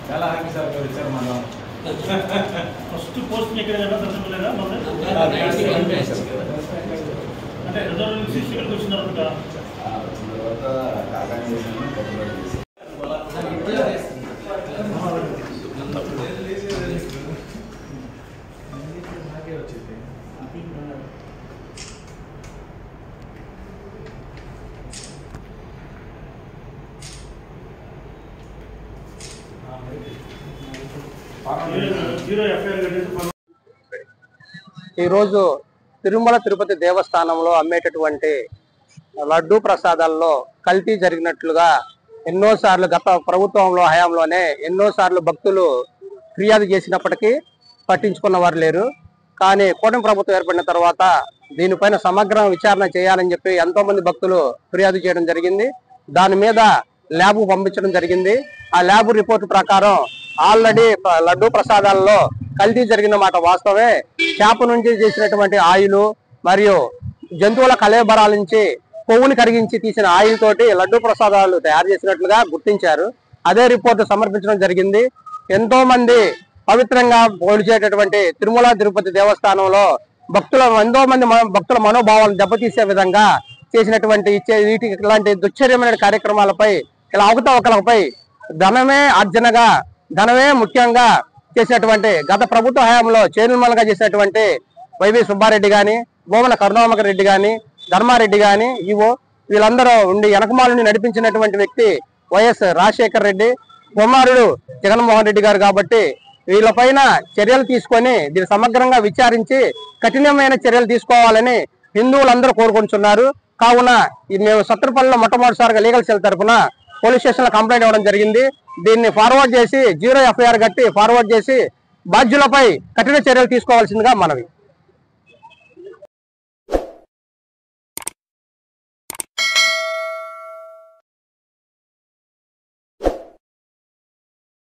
చాలా happy sir మీరు ఇచ్చారు మనం ఫస్ట్ పోస్ట్ ఇక్కడ దర్శనలేదా అంటే రిజర్వ్ ఇక్కడికి వచ్చిన తర్వాత ఈరోజు తిరుమల తిరుపతి దేవస్థానంలో అమ్మేటటువంటి లడ్డూ ప్రసాదాల్లో కల్తీ జరిగినట్లుగా ఎన్నోసార్లు గత ప్రభుత్వంలో హయాంలోనే ఎన్నోసార్లు భక్తులు ఫిర్యాదు చేసినప్పటికీ పట్టించుకున్న వారు లేరు. కానీ కూటమి ప్రభుత్వం ఏర్పడిన తర్వాత దీనిపైన సమగ్ర విచారణ చేయాలని చెప్పి ఎంతో మంది భక్తులు ఫిర్యాదు చేయడం జరిగింది. దాని మీద ల్యాబ్ పంపించడం జరిగింది. ఆ ల్యాబ్ రిపోర్టు ప్రకారం ఆల్రెడీ లడ్డూ ప్రసాదాల్లో కల్తీ జరిగిన మాట వాస్తవే. చేప నుంచి చేసినటువంటి ఆయిల్ మరియు జంతువుల కళేబరాల నుంచి కొవ్వుని కరిగించి తీసిన ఆయిల్ తోటి లడ్డూ ప్రసాదాలు తయారు చేసినట్లుగా గుర్తించారు. అదే రిపోర్టు సమర్పించడం జరిగింది. ఎంతో మంది పవిత్రంగా పోల్చేటటువంటి తిరుమల తిరుపతి దేవస్థానంలో ఎంతో మంది భక్తుల మనోభావాలను దెబ్బతీసే విధంగా చేసినటువంటి ఇలాంటి దుశ్చర్యమైన కార్యక్రమాలపై ఇలా అవకతవకలపై ధనమే ముఖ్యంగా చేసినటువంటి గత ప్రభుత్వ హయాంలో చేనుమలుగా చేసినటువంటి వైవి సుబ్బారెడ్డి గాని, భూమన కరుణాకర్ రెడ్డి గాని, ధర్మారెడ్డి గాని, వీళ్ళందరూ ఉండి వెనకమాలని నడిపించినటువంటి వ్యక్తి వైఎస్ రాజశేఖర్ రెడ్డి, కుమారుడు జగన్మోహన్ రెడ్డి గారు. కాబట్టి వీళ్ళపైన చర్యలు తీసుకొని దీన్ని సమగ్రంగా విచారించి కఠినమైన చర్యలు తీసుకోవాలని హిందువులందరూ కోరుకుంటున్నారు. కావున మేము సత్తరపల్లిలో మొట్టమొదటిసారిగా లీగల్ సెల్ తరఫున పోలీస్ స్టేషన్ లో కంప్లైంట్ ఇవ్వడం జరిగింది. దీన్ని ఫార్వర్డ్ చేసి 0 FIR కట్టి ఫార్వర్డ్ చేసి బాధ్యులపై కఠిన చర్యలు తీసుకోవాల్సిందిగా మనవి.